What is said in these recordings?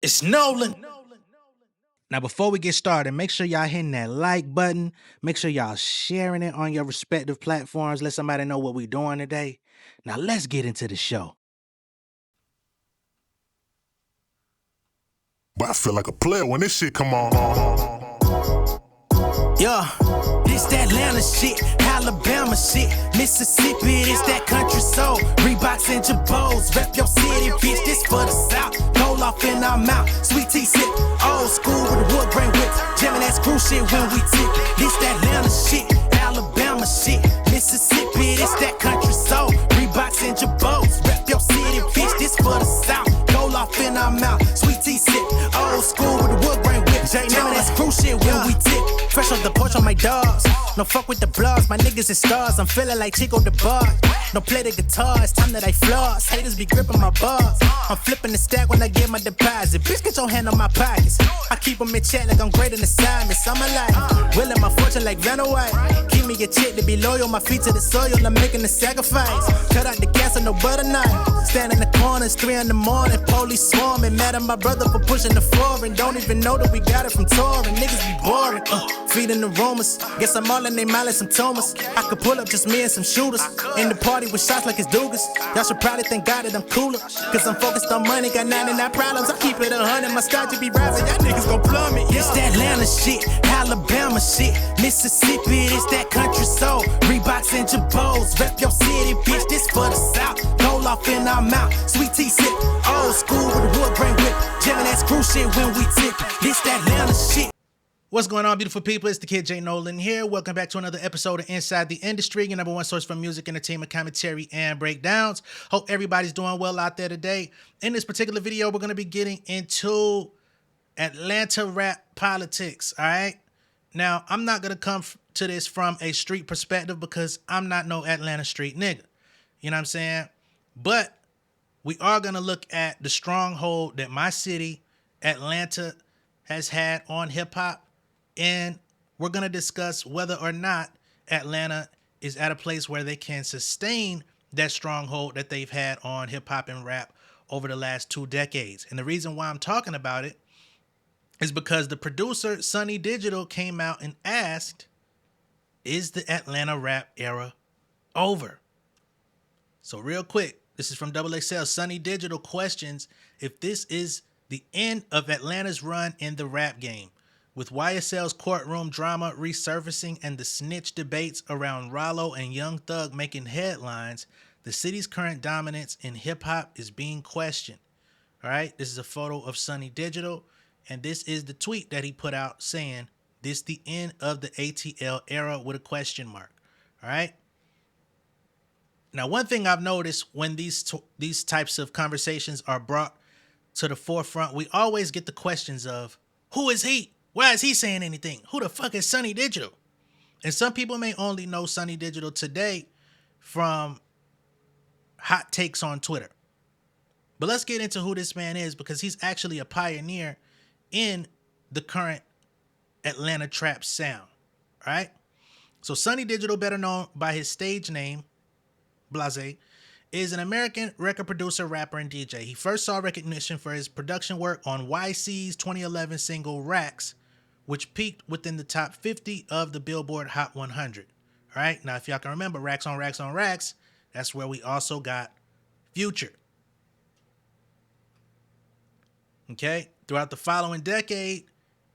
It's Nolan. Now, before we get started, make sure y'all hitting that like button. Make sure y'all sharing it on your respective platforms. Let somebody know what we're doing today. Now, let's get into the show. But I feel like a player when this shit come on. Yeah, this that Atlanta shit, Alabama shit, Mississippi, this that country soul. Reeboks and Jabos, rep your city, bitch, this for the South. Roll off in our mouth, sweet tea sip, old school with the wood grain whip. Jamming that screw shit when we tip. This that Atlanta shit, Alabama shit, Mississippi, this that country soul. Reeboks and Jabos, rep your city, bitch, this for the South. Roll off in our mouth, sweet tea sip, old school with the wood grain whip. J Nolan, that screw shit when we tip. Fresh off the porch on my dogs. No fuck with the blogs, my niggas is stars. I'm feeling like Chico the bar. No play the guitar, it's time that I floss. Haters be gripping my bars. I'm flipping the stack when I get my deposit. Bitch, get your hand on my pockets. I keep them in check like I'm great in assignments. I'm alive, willing my fortune like Vanna White. Keep me a chick to be loyal, my feet to the soil. I'm making the sacrifice. Cut out the gas and no butter knife. Stand in the corners, 3 in the morning. Police swarming, mad at my brother for pushing the floor. And don't even know that we got it from touring. Niggas be boring. Feeding aromas. Guess I'm all in they mouth like some Thomas. I could pull up just me and some shooters. In the party with shots like it's Dugas. Y'all should probably thank God that I'm cooler. Cause I'm focused on money, got 99 problems. I keep it 100, my style be rising. Y'all niggas gon' plummet. Yeah. It's that Atlanta shit, Alabama shit, Mississippi, it's that country soul. Reeboks and Jabos, rep your city, bitch, this for the South. Roll off in our mouth, sweet tea sip, old school with the wood grain whip. Jamming that screw shit when we tip. This that Atlanta shit. What's going on, beautiful people? It's the kid J Nolan here. Welcome back to another episode of Inside the Industry, your number one source for music, entertainment, commentary, and breakdowns. Hope everybody's doing well out there today. In this particular video, we're going to be getting into Atlanta rap politics, all right? Now, I'm not going to come to this from a street perspective because I'm not no Atlanta street nigga. You know what I'm saying? But we are going to look at the stronghold that my city, Atlanta, has had on hip-hop. And we're going to discuss whether or not Atlanta is at a place where they can sustain that stronghold that they've had on hip hop and rap over the last 2 decades. And the reason why I'm talking about it is because the producer, Sonny Digital, came out and asked, is the Atlanta rap era over? So real quick, this is from XXL. Sonny Digital questions if this is the end of Atlanta's run in the rap game. With YSL's courtroom drama resurfacing and the snitch debates around Rollo and Young Thug making headlines, the city's current dominance in hip-hop is being questioned. All right, this is a photo of Sonny Digital, and this is the tweet that he put out saying, this the end of the ATL era with a question mark. All right. Now, one thing I've noticed when these types of conversations are brought to the forefront, we always get the questions of, who is he? Why is he saying anything? Who the fuck is Sonny Digital? And some people may only know Sonny Digital today from hot takes on Twitter. But let's get into who this man is because he's actually a pioneer in the current Atlanta trap sound. All right? So Sonny Digital, better known by his stage name, Blase, is an American record producer, rapper, and DJ. He first saw recognition for his production work on YC's 2011 single Racks, which peaked within the top 50 of the Billboard Hot 100. All right, now if y'all can remember, Racks on Racks on Racks, that's where we also got Future. Okay, throughout the following decade,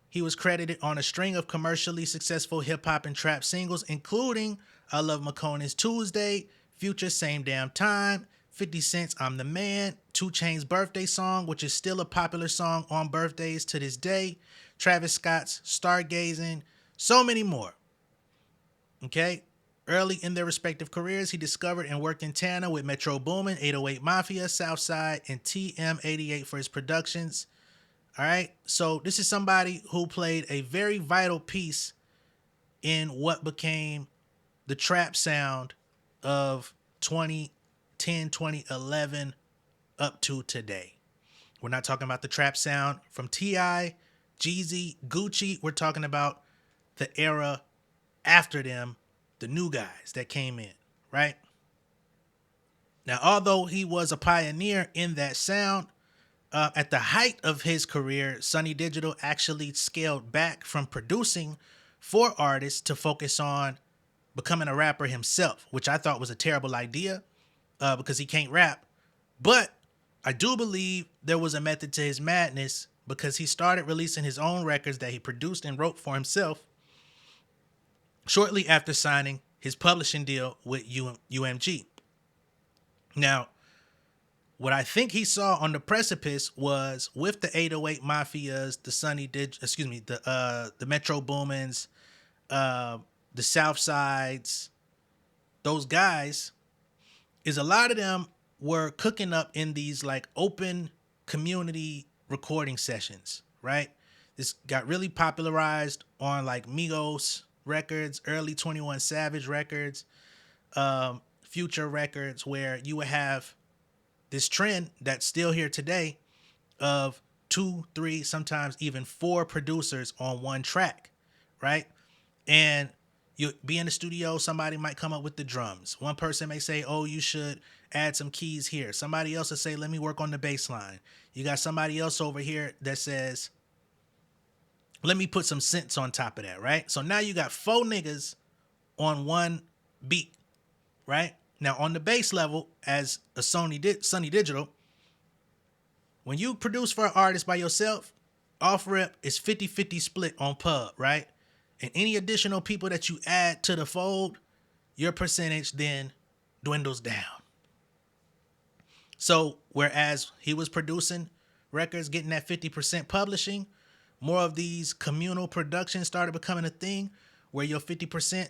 he was credited on a string of commercially successful hip-hop and trap singles, including I Love McConaughey's Tuesday, Future Same Damn Time, 50 Cent's I'm the Man, 2 Chainz's birthday song, which is still a popular song on birthdays to this day, Travis Scott's Stargazing, so many more. Okay? Early in their respective careers, he discovered and worked in tandem with Metro Boomin, 808 Mafia, Southside, and TM88 for his productions. All right? So this is somebody who played a very vital piece in what became the trap sound of 2010, 2011 up to today. We're not talking about the trap sound from T.I., Jeezy, Gucci. We're talking about the era after them, the new guys that came in, right? Now, although he was a pioneer in that sound, At the height of his career, Sonny Digital actually scaled back from producing for artists to focus on becoming a rapper himself, which I thought was a terrible idea because he can't rap. But I do believe there was a method to his madness because he started releasing his own records that he produced and wrote for himself shortly after signing his publishing deal with UMG. Now, what I think he saw on the precipice was with the 808 Mafias, the Metro Boomins, the South Sides, those guys, is a lot of them were cooking up in these like open community recording sessions, right? This got really popularized on like Migos records, early 21 Savage records, Future records, where you would have this trend that's still here today of 2, 3, sometimes even 4 producers on one track, right? And you be in the studio, somebody might come up with the drums. One person may say, oh, you should add some keys here. Somebody else will say, let me work on the bass line. You got somebody else over here that says, let me put some synths on top of that, right? So now you got 4 niggas on one beat, right? Now on the bass level, as a Sonny Digital, when you produce for an artist by yourself, off rip is 50-50 split on pub, right? And any additional people that you add to the fold, your percentage then dwindles down. So whereas he was producing records, getting that 50% publishing, more of these communal productions started becoming a thing where your 50%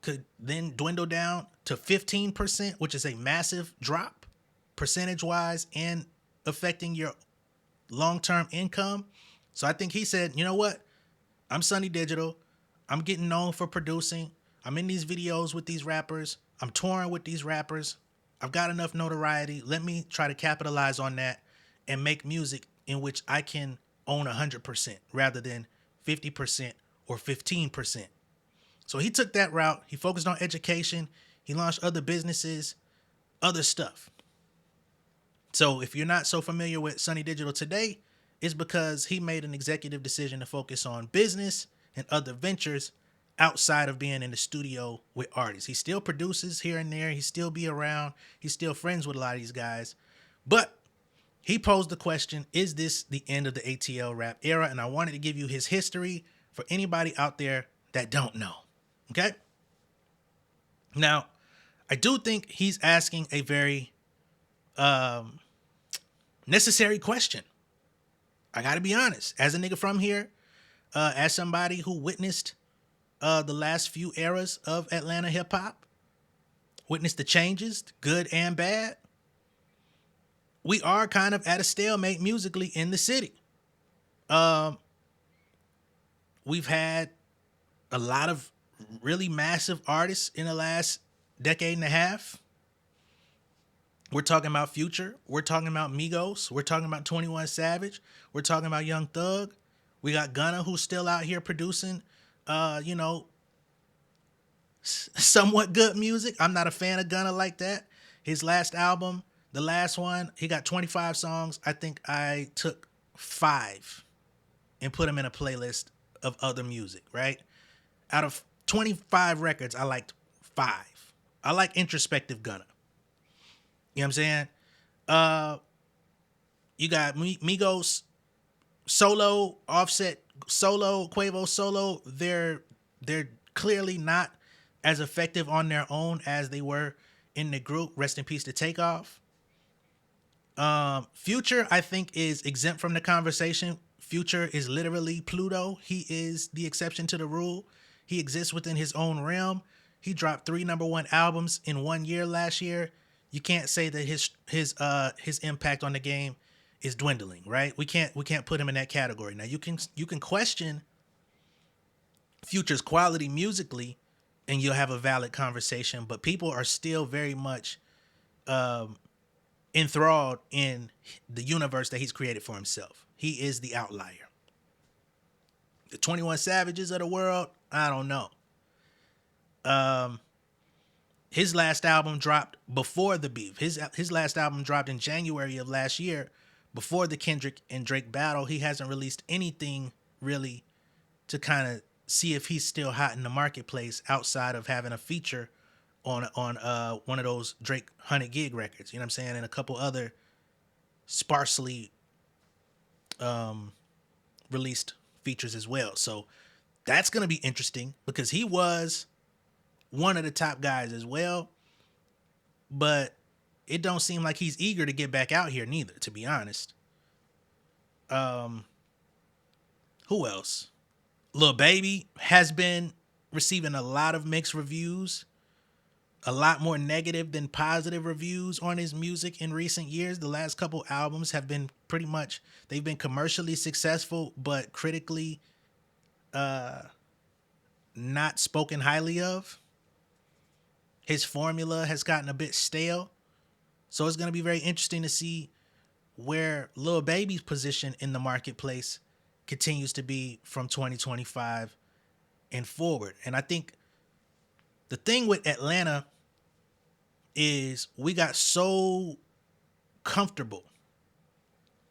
could then dwindle down to 15%, which is a massive drop percentage-wise and affecting your long-term income. So I think he said, you know what? I'm Sonny Digital. I'm getting known for producing. I'm in these videos with these rappers. I'm touring with these rappers. I've got enough notoriety. Let me try to capitalize on that and make music in which I can own 100% rather than 50% or 15%. So he took that route. He focused on education. He launched other businesses, other stuff. So if you're not so familiar with Sonny Digital today, it's because he made an executive decision to focus on business and other ventures outside of being in the studio with artists. He still produces here and there. He still be around. He's still friends with a lot of these guys. But he posed the question, is this the end of the ATL rap era? And I wanted to give you his history for anybody out there that don't know. Okay? Now, I do think he's asking a very necessary question. I got to be honest. As a nigga from here, as somebody who witnessed the last few eras of Atlanta hip hop, witnessed the changes, good and bad, we are kind of at a stalemate musically in the city. We've had a lot of really massive artists in the last decade and a half. We're talking about Future. We're talking about Migos. We're talking about 21 Savage. We're talking about Young Thug. We got Gunna, who's still out here producing, somewhat good music. I'm not a fan of Gunna like that. His last album, the last one, he got 25 songs. I think I took 5 and put them in a playlist of other music, right? Out of 25 records, I liked 5. I like introspective Gunna. You know what I'm saying? You got Migos solo, Offset solo, Quavo solo. They're clearly not as effective on their own as they were in the group. Rest in peace to Takeoff. Future, I think, is exempt from the conversation. Future is literally Pluto. He is the exception to the rule. He exists within his own realm. He dropped 3 #1 albums in 1 year last year. You can't say that his impact on the game is dwindling, right? We can't put him in that category. Now you can question Future's quality musically, and you'll have a valid conversation. But people are still very much enthralled in the universe that he's created for himself. He is the outlier. The 21 Savages of the world, I don't know. His last album dropped before the beef. His last album dropped in January of last year before the Kendrick and Drake battle, he hasn't released anything really to kind of see if he's still hot in the marketplace outside of having a feature on one of those Drake 100 gig records. You know what I'm saying? And a couple other sparsely released features as well. So that's going to be interesting because he was one of the top guys as well. But it don't seem like he's eager to get back out here neither, to be honest. Who else? Lil Baby has been receiving a lot of mixed reviews, a lot more negative than positive reviews on his music in recent years. The last couple albums have been pretty much, they've been commercially successful, but critically not spoken highly of. His formula has gotten a bit stale. So it's going to be very interesting to see where Lil Baby's position in the marketplace continues to be from 2025 and forward. And I think the thing with Atlanta is we got so comfortable.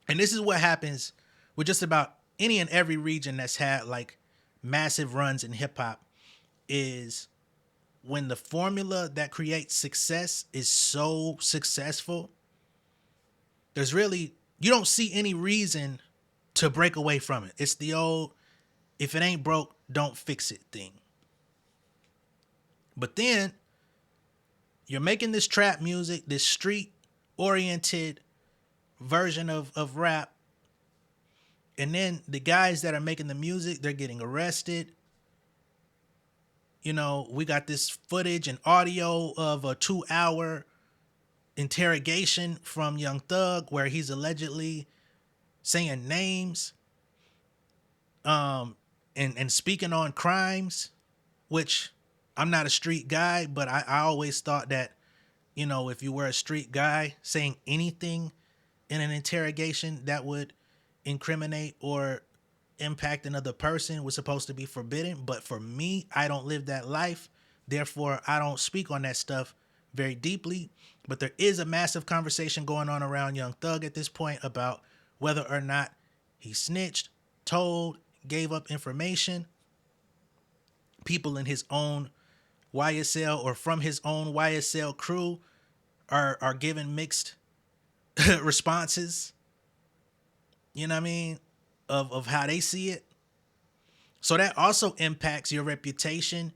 And this is what happens with just about any and every region that's had like massive runs in hip hop, is when the formula that creates success is so successful, there's really, you don't see any reason to break away from it. It's the old, if it ain't broke, don't fix it thing. But then you're making this trap music, this street oriented version of rap. And then the guys that are making the music, they're getting arrested. You know, we got this footage and audio of a 2-hour interrogation from Young Thug where he's allegedly saying names and speaking on crimes, which I'm not a street guy, but I always thought that, you know, if you were a street guy, saying anything in an interrogation that would incriminate or impact another person was supposed to be forbidden. But for me, I don't live that life. Therefore, I don't speak on that stuff very deeply. But there is a massive conversation going on around Young Thug at this point about whether or not he snitched, told, gave up information. People in his own YSL or from his own YSL crew are giving mixed responses, you know what I mean, of how they see it. So that also impacts your reputation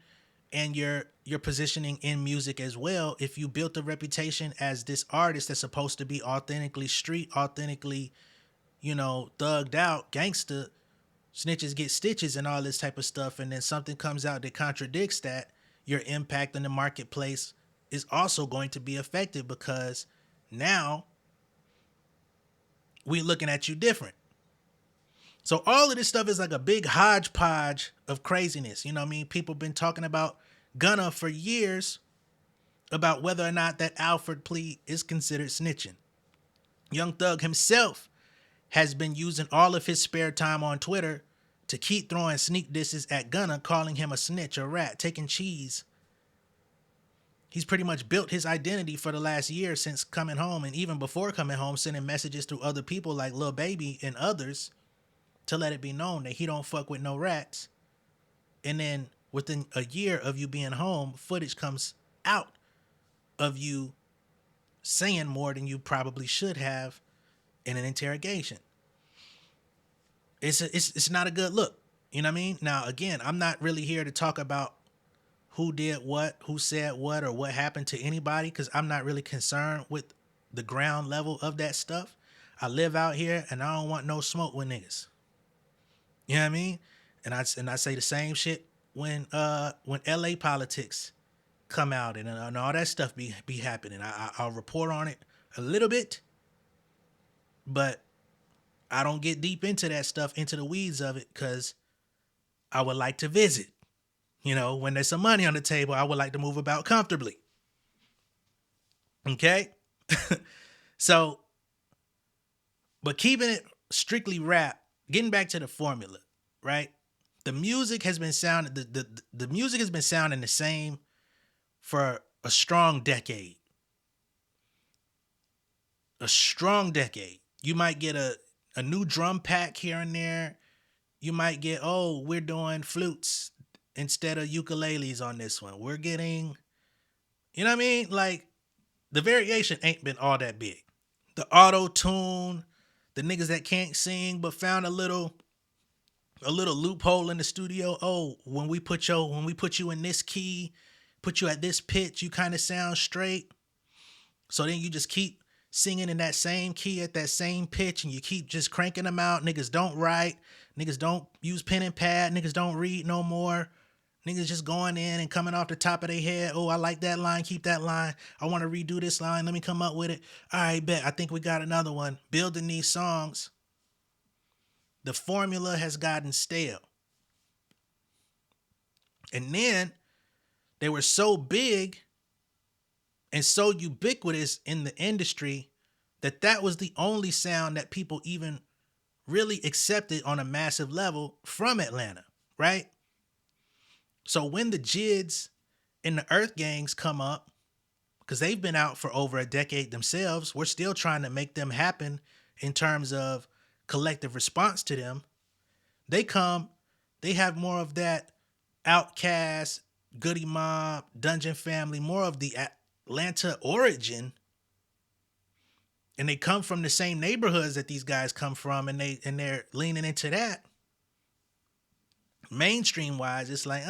and your positioning in music as well. If you built a reputation as this artist that's supposed to be authentically street, authentically, you know, thugged out, gangster, snitches get stitches and all this type of stuff, and then something comes out that contradicts that, your impact in the marketplace is also going to be affected because now we looking at you different. So all of this stuff is like a big hodgepodge of craziness. You know what I mean? People been talking about Gunna for years about whether or not that Alfred plea is considered snitching. Young Thug himself has been using all of his spare time on Twitter to keep throwing sneak disses at Gunna, calling him a snitch, a rat, taking cheese. He's pretty much built his identity for the last year since coming home, and even before coming home, sending messages to other people like Lil Baby and others to let it be known that he don't fuck with no rats. And then within a year of you being home, footage comes out of you saying more than you probably should have in an interrogation. It's not a good look. You know what I mean? Now, again, I'm not really here to talk about who did what, who said what, or what happened to anybody, because I'm not really concerned with the ground level of that stuff. I live out here, and I don't want no smoke with niggas. You know what I mean? And I say the same shit when LA politics come out and all that stuff be happening. I'll report on it a little bit, but I don't get deep into that stuff, into the weeds of it, because I would like to visit. You know, when there's some money on the table, I would like to move about comfortably. Okay? So, but keeping it strictly rap, getting back to the formula, right? The music has been sounding, the music has been sounding the same for a strong decade. A strong decade. You might get a new drum pack here and there. You might get, oh, we're doing flutes instead of ukuleles on this one. We're getting, you know what I mean? Like, the variation ain't been all that big. The auto tune, the niggas that can't sing but found a little loophole in the studio. Oh, when we put you in this key, put you at this pitch, you kind of sound straight. So then you just keep singing in that same key at that same pitch, and you keep just cranking them out. Niggas don't write. Niggas don't use pen and pad. Niggas don't read no more. Niggas just going in and coming off the top of their head. Oh, I like that line. Keep that line. I want to redo this line. Let me come up with it. All right, bet. I think we got another one. Building these songs. The formula has gotten stale. And then they were so big and so ubiquitous in the industry that was the only sound that people even really accepted on a massive level from Atlanta, right? So when the Jids and the Earth Gangs come up, because they've been out for over a decade themselves, we're still trying to make them happen in terms of collective response to them. They come, they have more of that Outcast, Goody Mob, Dungeon Family, more of the Atlanta origin, and they come from the same neighborhoods that these guys come from, and they're leaning into that. Mainstream wise, it's like,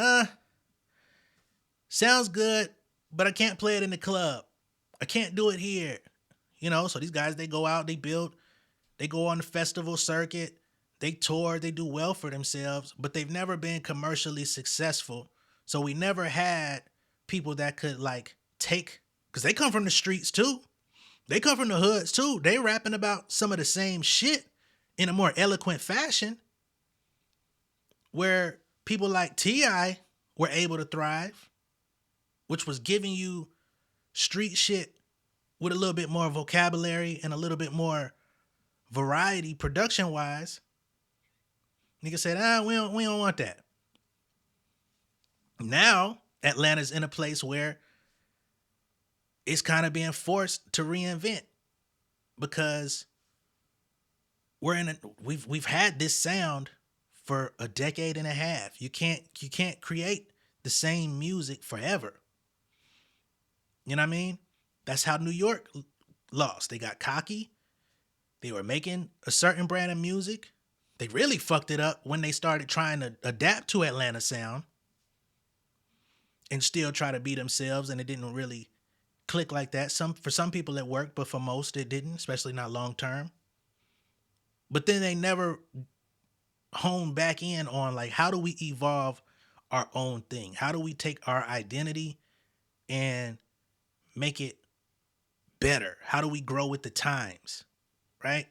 sounds good, but I can't play it in the club. I can't do it here. So these guys, they go out, they build, they go on the festival circuit, they tour, they do well for themselves, but they've never been commercially successful. So we never had people that could like take, because they come from the streets too. They come from the hoods too. They rapping about some of the same shit in a more eloquent fashion, where people like T.I. were able to thrive, which was giving you street shit with a little bit more vocabulary and a little bit more variety production wise. Nigga said, we don't want that. Now Atlanta's in a place where it's kind of being forced to reinvent, because we've had this sound for a decade and a half. You can't create the same music forever. You know what I mean? That's how New York lost. They got cocky. They were making a certain brand of music. They really fucked it up when they started trying to adapt to Atlanta sound and still try to be themselves, and it didn't really click like that. For some people it worked, but for most it didn't, especially not long term. But then they never honed back in on like, how do we evolve our own thing? How do we take our identity and make it better? How do we grow with the times, right?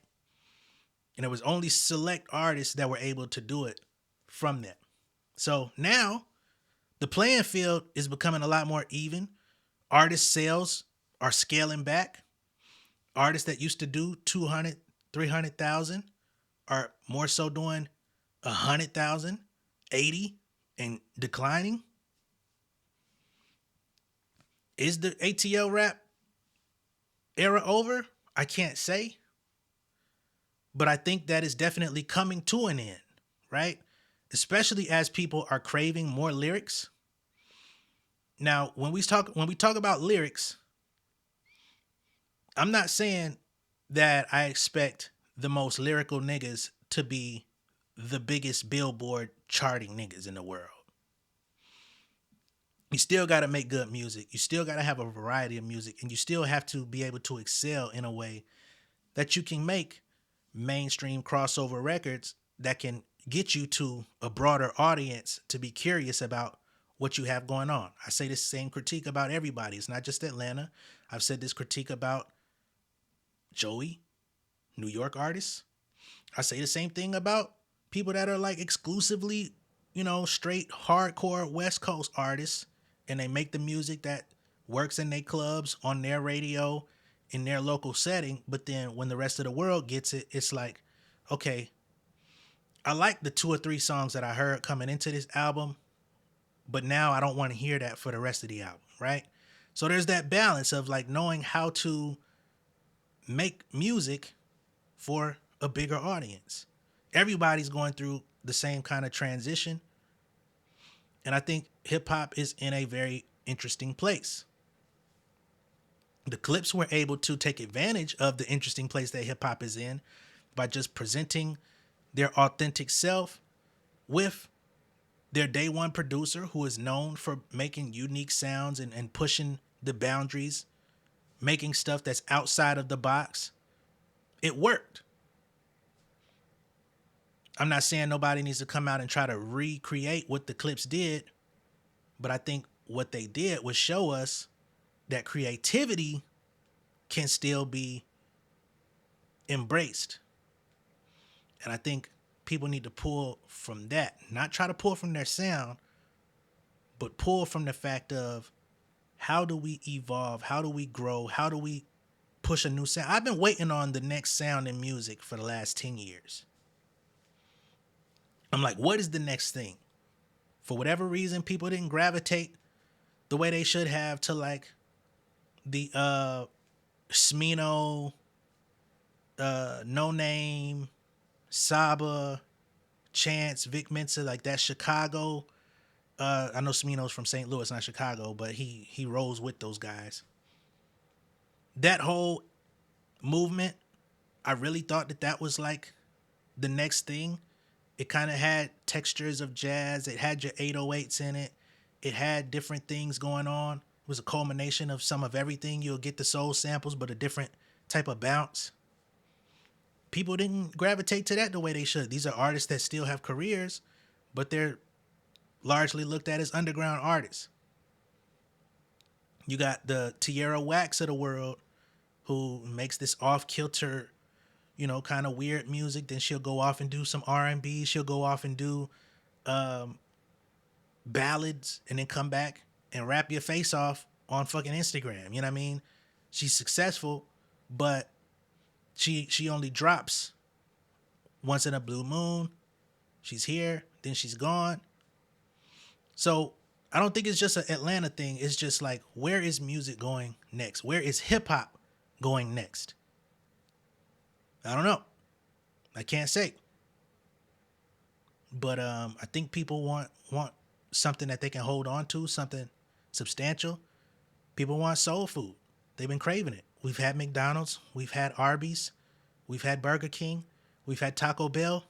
And it was only select artists that were able to do it from that. So now the playing field is becoming a lot more even. Artist sales are scaling back. Artists that used to do 200, 300,000 are more so doing 100,000, 80, and declining. Is the ATL rap era over? I can't say. But I think that is definitely coming to an end, right? Especially as people are craving more lyrics. Now, when we talk about lyrics, I'm not saying that I expect the most lyrical niggas to be the biggest Billboard charting niggas in the world. You still got to make good music. You still got to have a variety of music, and you still have to be able to excel in a way that you can make mainstream crossover records that can get you to a broader audience to be curious about what you have going on. I say this same critique about everybody. It's not just Atlanta. I've said this critique about Joey, New York artists. I say the same thing about people that are like exclusively, straight hardcore West Coast artists, and they make the music that works in their clubs, on their radio, in their local setting. But then when the rest of the world gets it, it's like, okay, I like the 2 or 3 songs that I heard coming into this album, but now I don't want to hear that for the rest of the album, right? So there's that balance of like knowing how to make music for a bigger audience. Everybody's going through the same kind of transition. And I think hip hop is in a very interesting place. The Clips were able to take advantage of the interesting place that hip hop is in by just presenting their authentic self with their day one producer who is known for making unique sounds and pushing the boundaries, making stuff that's outside of the box. It worked. I'm not saying nobody needs to come out and try to recreate what the Clips did, but I think what they did was show us that creativity can still be embraced. And I think people need to pull from that, not try to pull from their sound, but pull from the fact of how do we evolve? How do we grow? How do we push a new sound? I've been waiting on the next sound in music for the last 10 years. I'm like, what is the next thing? For whatever reason, people didn't gravitate the way they should have to like the Smino, No Name, Saba, Chance, Vic Mensa, like that Chicago. I know Smino's from St. Louis, not Chicago, but he rolls with those guys. That whole movement, I really thought that was like the next thing. It kind of had textures of jazz. It had your 808s in it. It had different things going on. It was a culmination of some of everything. You'll get the soul samples, but a different type of bounce. People didn't gravitate to that the way they should. These are artists that still have careers, but they're largely looked at as underground artists. You got the Tierra Wax of the world who makes this off-kilter, kind of weird music. Then she'll go off and do some R&B. She'll go off and do ballads and then come back and rap your face off on fucking Instagram. You know what I mean? She's successful, but she only drops once in a blue moon. She's here, then she's gone. So I don't think it's just an Atlanta thing. It's just like, where is music going next? Where is hip hop going next? I don't know. I can't say. But I think people want something that they can hold on to, something substantial. People want soul food. They've been craving it. We've had McDonald's, we've had Arby's, we've had Burger King, we've had Taco Bell.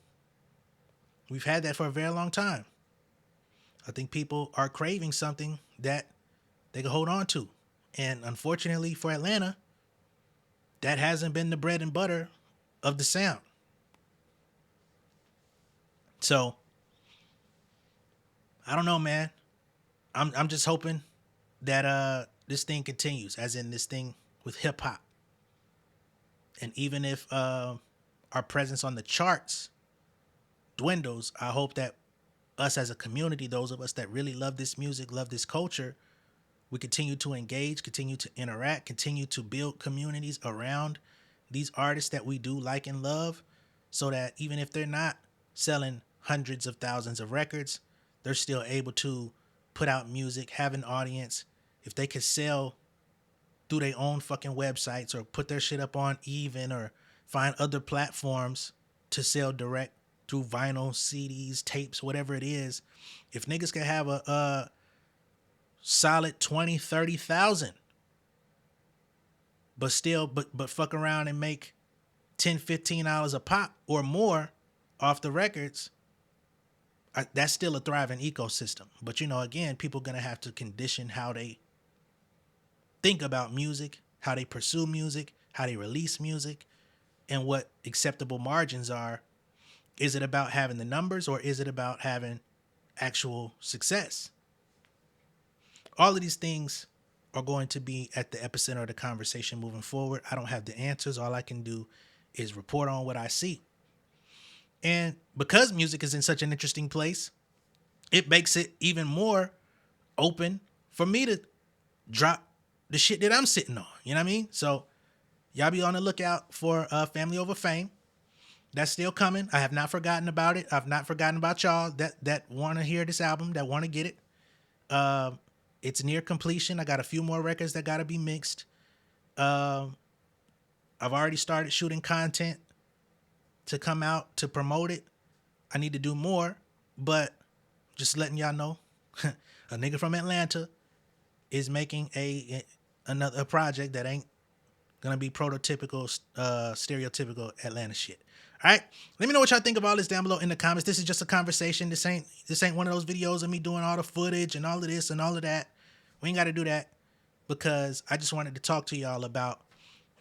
We've had that for a very long time. I think people are craving something that they can hold on to. And unfortunately for Atlanta, that hasn't been the bread and butter of the sound. So I don't know, man. I'm just hoping that this thing continues, as in this thing with hip hop. And even if our presence on the charts dwindles, I hope that us as a community, those of us that really love this music, love this culture, we continue to engage, continue to interact, continue to build communities around these artists that we do like and love, so that even if they're not selling hundreds of thousands of records, they're still able to put out music, have an audience. If they could sell through their own fucking websites or put their shit up on Even or find other platforms to sell direct through vinyl, CDs, tapes, whatever it is, if niggas can have a solid 20, 30,000, but still, but fuck around and make $10, $15 a pop or more off the records, that's still a thriving ecosystem. But again, people gonna have to condition how they think about music, how they pursue music, how they release music, and what acceptable margins are. Is it about having the numbers, or is it about having actual success? All of these things are going to be at the epicenter of the conversation moving forward. I don't have the answers. All I can do is report on what I see. And because music is in such an interesting place, it makes it even more open for me to drop the shit that I'm sitting on. You know what I mean? So y'all be on the lookout for Family Over Fame. That's still coming. I have not forgotten about it. I've not forgotten about y'all that want to hear this album, that want to get it. It's near completion. I got a few more records that got to be mixed. I've already started shooting content to come out to promote it. I need to do more, but just letting y'all know, a nigga from Atlanta is making another project that ain't gonna be prototypical, stereotypical Atlanta shit. All right, let me know what y'all think of all this down below in the comments. This is just a conversation. This ain't one of those videos of me doing all the footage and all of this and all of that. We ain't got to do that because I just wanted to talk to y'all about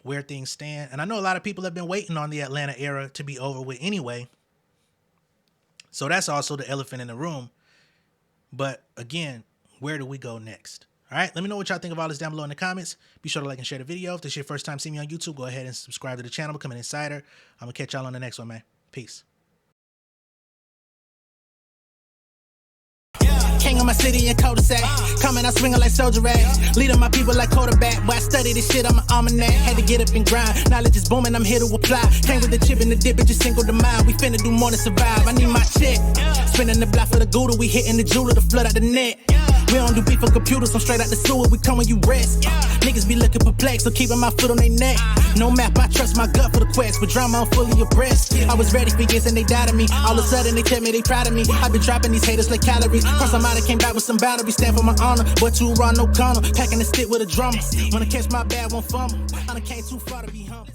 where things stand. And I know a lot of people have been waiting on the Atlanta era to be over with anyway. So that's also the elephant in the room. But again, where do we go next? All right, let me know what y'all think of all this down below in the comments. Be sure to like and share the video. If this is your first time seeing me on YouTube, go ahead and subscribe to the channel, become an insider. I'm going to catch y'all on the next one, man. Peace. King of my city in cul-de-sac. Coming out swinging like soldier rags. Leading my people like quarterback. Boy, I study this shit, I'm an almanac. Had to get up and grind. Knowledge is booming, I'm here to apply. Came with the chip and the dip, it just single the mind. We finna do more than survive. I need my check. Spinning the block for the Gouda. We hitting the jeweler to flood out the net. We don't do beef for computers, I'm straight out the sewer. We come when you rest. Niggas be looking perplexed, so keeping my foot on their neck. No map, I trust my gut for the quest. With drama, I'm fully abreast. I was ready for years and they doubted me. All of a sudden they tell me they proud of me. I've been dropping these haters like calories. Cross them out, I came back with some boundaries. Stand for my honor, but too raw, no corner. Packing the stick with a drummer. Wanna catch my bad, won't fumble. I done came too far to be humble.